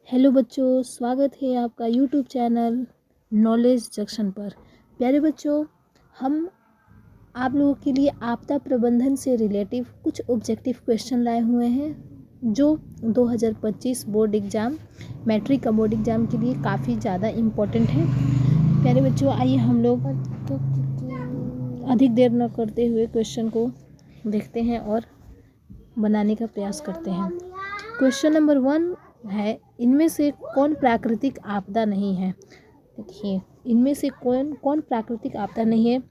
Hello बच्चों, स्वागत है आपका यूट्यूब चैनल नॉलेज जंक्शन पर। प्यारे बच्चों, हम आप लोगों के लिए आपदा प्रबंधन से रिलेटिव कुछ ऑब्जेक्टिव क्वेश्चन लाए हुए हैं जो 2025 बोर्ड एग्ज़ाम मैट्रिक का बोर्ड एग्ज़ाम के लिए काफ़ी ज़्यादा इम्पोर्टेंट है। प्यारे बच्चों, आइए हम लोग अधिक देर न करते हुए क्वेश्चन को देखते हैं और बनाने का प्रयास करते हैं। क्वेश्चन नंबर 1 है, इनमें से कौन प्राकृतिक आपदा नहीं है। देखिए, इनमें से कौन कौन प्राकृतिक आपदा नहीं है।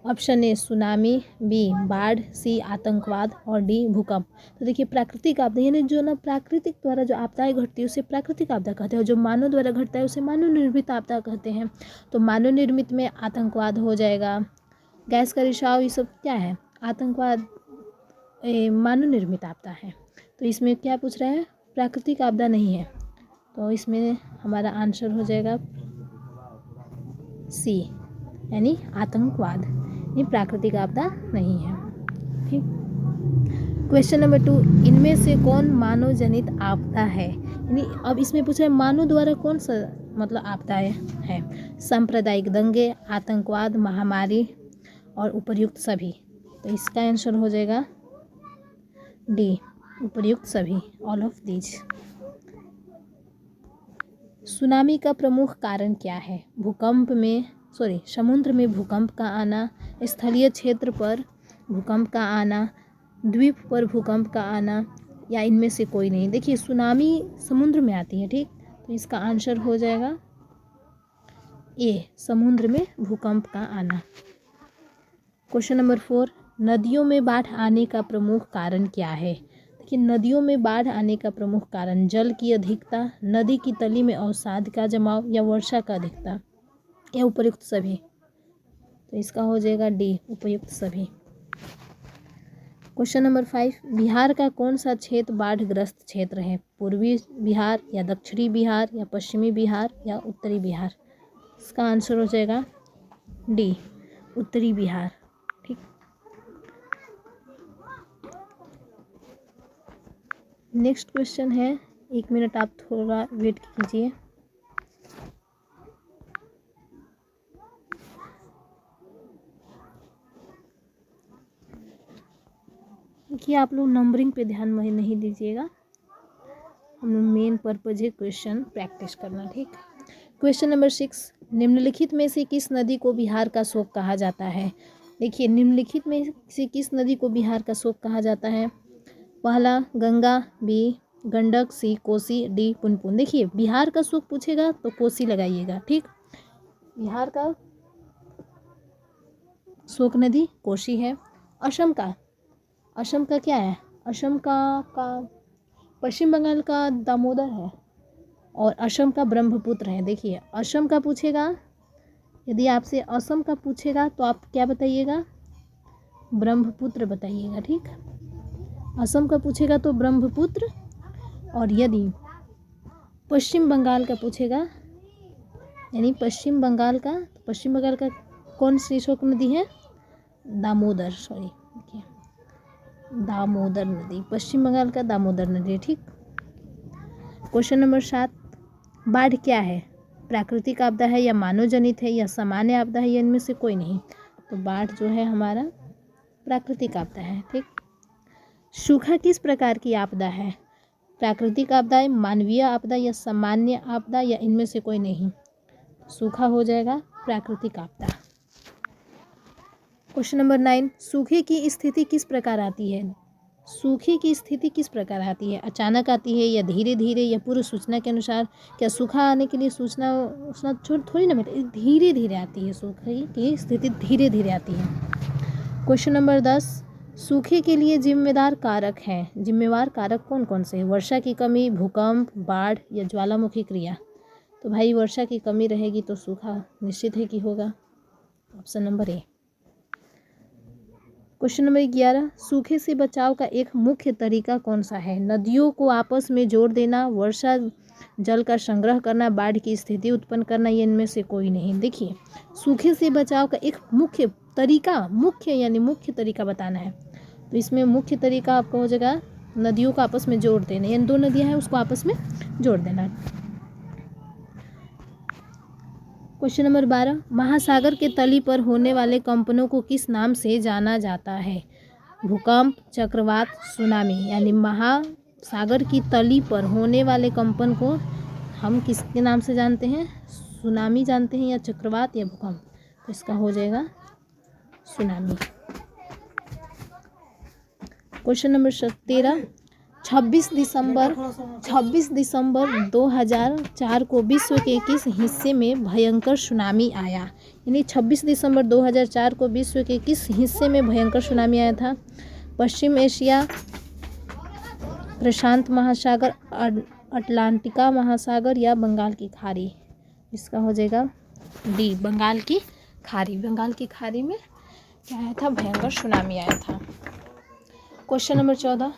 ऑप्शन ए सुनामी, बी बाढ़, सी आतंकवाद और डी भूकंप। तो देखिए, प्राकृतिक आपदा यानी जो ना प्राकृतिक द्वारा जो आपदाएं घटती है उसे प्राकृतिक आपदा कहते हैं और जो मानव द्वारा घटता है उसे मानव निर्मित आपदा कहते हैं। तो मानव निर्मित में आतंकवाद हो जाएगा, गैस का रिसाव, ये सब क्या है, आतंकवाद मानव निर्मित आपदा है। तो इसमें क्या पूछ रहा है, प्राकृतिक आपदा नहीं है। तो इसमें हमारा आंसर हो जाएगा सी यानी आतंकवाद, ये प्राकृतिक आपदा नहीं है। ठीक। क्वेश्चन नंबर 2, इनमें से कौन मानव जनित आपदा है। यानी अब इसमें पूछा है मानव द्वारा कौन सा मतलब आपदाएं है। सांप्रदायिक दंगे, आतंकवाद, महामारी और उपर्युक्त सभी। तो इसका आंसर हो जाएगा डी, उपर्युक्त सभी, ऑल ऑफ दीज। सुनामी का प्रमुख कारण क्या है। समुद्र में भूकंप का आना, स्थलीय क्षेत्र पर भूकंप का आना, द्वीप पर भूकंप का आना, या इनमें से कोई नहीं। देखिए, सुनामी समुद्र में आती है, ठीक। तो इसका आंसर हो जाएगा ए, समुद्र में भूकंप का आना। क्वेश्चन नंबर 4, नदियों में बाढ़ आने का प्रमुख कारण क्या है। देखिए, नदियों में बाढ़ आने का प्रमुख कारण जल की अधिकता, नदी की तली में अवसाद का जमाव, या वर्षा का अधिकता, या उपयुक्त सभी। तो इसका हो जाएगा डी, उपयुक्त सभी। क्वेश्चन नंबर 5, बिहार का कौन सा क्षेत्र बाढ़ग्रस्त क्षेत्र है। पूर्वी बिहार, या दक्षिणी बिहार, या पश्चिमी बिहार, या उत्तरी बिहार। इसका आंसर हो जाएगा डी, उत्तरी बिहार। ठीक। नेक्स्ट क्वेश्चन है, 1 मिनट आप थोड़ा वेट कीजिए। कि आप लोग नंबरिंग पे ध्यान नहीं दीजिएगा, हम लोग मेन पर्पज है क्वेश्चन प्रैक्टिस करना। ठीक। क्वेश्चन नंबर 6, निम्नलिखित में से किस नदी को बिहार का शोक कहा जाता है। देखिए, निम्नलिखित में से किस नदी को बिहार का शोक कहा जाता है। पहला गंगा, बी गंडक, सी कोसी, डी पुनपुन। देखिए, बिहार का शोक पूछेगा तो कोसी लगाइएगा। ठीक। बिहार का शोक नदी कोसी है। असम का क्या है, असम का पश्चिम बंगाल का दामोदर है और असम का ब्रह्मपुत्र है। देखिए, असम का पूछेगा, यदि आपसे असम का पूछेगा तो आप क्या बताइएगा, ब्रह्मपुत्र बताइएगा। ठीक। असम का पूछेगा तो ब्रह्मपुत्र, और यदि पश्चिम बंगाल का पूछेगा यानी पश्चिम बंगाल का कौन सी शोक नदी है, दामोदर, दामोदर नदी, पश्चिम बंगाल का दामोदर नदी। ठीक। क्वेश्चन नंबर 7, बाढ़ क्या है, प्राकृतिक आपदा है, या मानव जनित है, या सामान्य आपदा है, या इनमें से कोई नहीं। तो बाढ़ जो है हमारा प्राकृतिक आपदा है। ठीक। सूखा किस प्रकार की आपदा है, प्राकृतिक आपदा है, मानवीय आपदा, या सामान्य आपदा, या इनमें से कोई नहीं। सूखा हो जाएगा प्राकृतिक आपदा। क्वेश्चन नंबर 9, सूखे की स्थिति किस प्रकार आती है। सूखे की स्थिति किस प्रकार आती है, अचानक आती है, या धीरे धीरे, या पूर्व सूचना के अनुसार। क्या सूखा आने के लिए सूचना थोड़ी ना बेटा, धीरे धीरे आती है, सूखे की स्थिति धीरे धीरे आती है। क्वेश्चन नंबर 10, सूखे के लिए जिम्मेदार कारक कौन कौन से हैं। वर्षा की कमी, भूकंप, बाढ़, या ज्वालामुखी क्रिया। तो भाई, वर्षा की कमी रहेगी तो सूखा निश्चित है कि होगा, option number A. Question number 11, सूखे से बचाव का एक मुख्य तरीका कौन सा है। नदियों को आपस में जोड़ देना, वर्षा जल का संग्रह करना, बाढ़ की स्थिति उत्पन्न करना, या इनमें से कोई नहीं। देखिए, सूखे से बचाव का एक मुख्य तरीका बताना है। तो इसमें मुख्य तरीका आपका हो जाएगा नदियों को आपस में जोड़ देना, यानी 2 नदियाँ हैं उसको आपस में जोड़ देना। क्वेश्चन नंबर 12, महासागर के तली पर होने वाले कंपनों को किस नाम से जाना जाता है? भूकंप, चक्रवात, सुनामी। यानी महासागर की तली पर होने वाले कंपन को हम किसके नाम से जानते हैं? सुनामी जानते हैं, या चक्रवात, या भूकंप? तो इसका हो जाएगा सुनामी। क्वेश्चन नंबर 13, 26 दिसंबर 2004 को विश्व के किस हिस्से में भयंकर सुनामी आया? यानी 26 दिसंबर 2004 को विश्व के किस हिस्से में भयंकर सुनामी आया था? पश्चिम एशिया, प्रशांत महासागर, अटलांटिका महासागर, या बंगाल की खाड़ी? इसका हो जाएगा डी, बंगाल की खाड़ी। बंगाल की खाड़ी में क्या आया था? भयंकर सुनामी आया था। क्वेश्चन नंबर 14,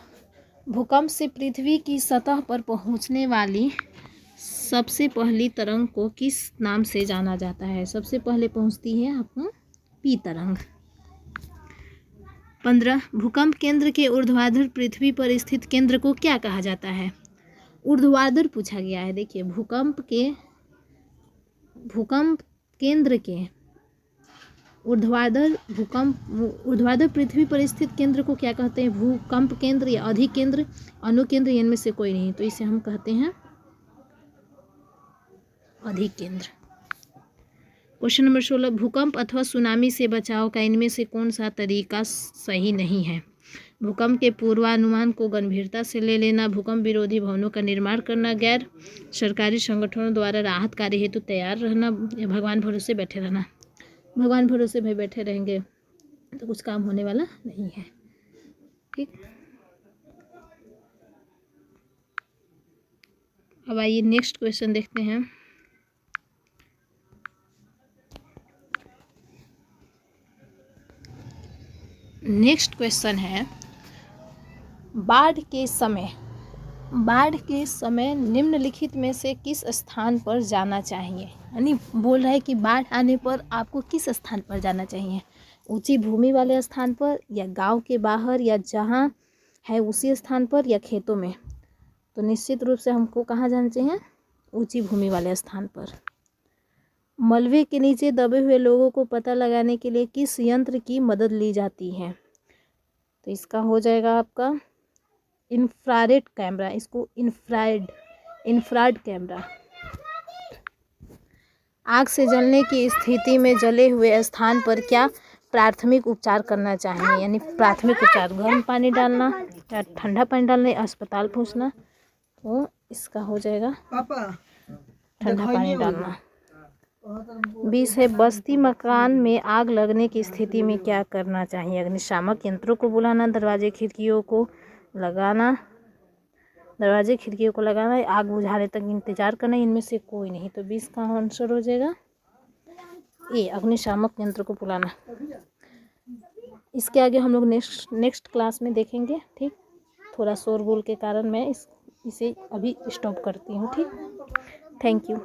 भूकंप से पृथ्वी की सतह पर पहुंचने वाली सबसे पहली तरंग को किस नाम से जाना जाता है? सबसे पहले पहुंचती है आपको पी तरंग। 15, भूकंप केंद्र के ऊर्ध्वाधर पृथ्वी पर स्थित केंद्र को क्या कहा जाता है? ऊर्ध्वाधर पूछा गया है। देखिए, भूकंप केंद्र के ऊर्ध्वाधर पृथ्वी पर स्थित केंद्र को क्या कहते हैं? भूकंप केंद्र, या अधिकेंद्र, अनुकेंद्र, इनमें से कोई नहीं, तो इसे हम कहते हैं अधिकेंद्र। क्वेश्चन नंबर 16, भूकंप अथवा सुनामी से बचाव का इनमें से कौन सा तरीका सही नहीं है? भूकंप के पूर्वानुमान को गंभीरता से ले लेना, भूकंप विरोधी भवनों का निर्माण करना, गैर सरकारी संगठनों द्वारा राहत कार्य हेतु तैयार रहना, या भगवान भरोसे बैठे रहना? भगवान भरोसे भाई बैठे रहेंगे तो कुछ काम होने वाला नहीं है। ठीक, अब आइए नेक्स्ट क्वेश्चन देखते हैं। नेक्स्ट क्वेश्चन है, बाढ़ के समय निम्नलिखित में से किस स्थान पर जाना चाहिए? यानी बोल रहा है कि बाढ़ आने पर आपको किस स्थान पर जाना चाहिए? ऊंची भूमि वाले स्थान पर, या गांव के बाहर, या जहां है उसी स्थान पर, या खेतों में? तो निश्चित रूप से हमको कहाँ जाना चाहिए? ऊंची भूमि वाले स्थान पर। मलबे के नीचे दबे हुए लोगों को पता लगाने के लिए किस यंत्र की मदद ली जाती है? तो इसका हो जाएगा आपका इंफ्रारेड कैमरा। इसको इंफ्रारेड कैमरा। आग से जलने की स्थिति में जले हुए स्थान पर क्या प्राथमिक उपचार करना चाहिए? यानी प्राथमिक उपचार, गर्म पानी डालना, ठंडा पानी डालना, अस्पताल पहुंचना? तो इसका हो जाएगा ठंडा पानी डालना। 20 है, बस्ती मकान में आग लगने की स्थिति में क्या करना चाहिए? अग्निशामक यंत्रों को बुलाना, दरवाजे खिड़कियों को लगाना, आग बुझाने तक इंतजार करना, इनमें से कोई नहीं। तो 20 का आंसर हो जाएगा ए, अग्निशामक यंत्र को बुलाना। इसके आगे हम लोग नेक्स्ट क्लास में देखेंगे। ठीक, थोड़ा शोरगुल के कारण मैं इसे अभी स्टॉप करती हूँ। ठीक, थैंक यू।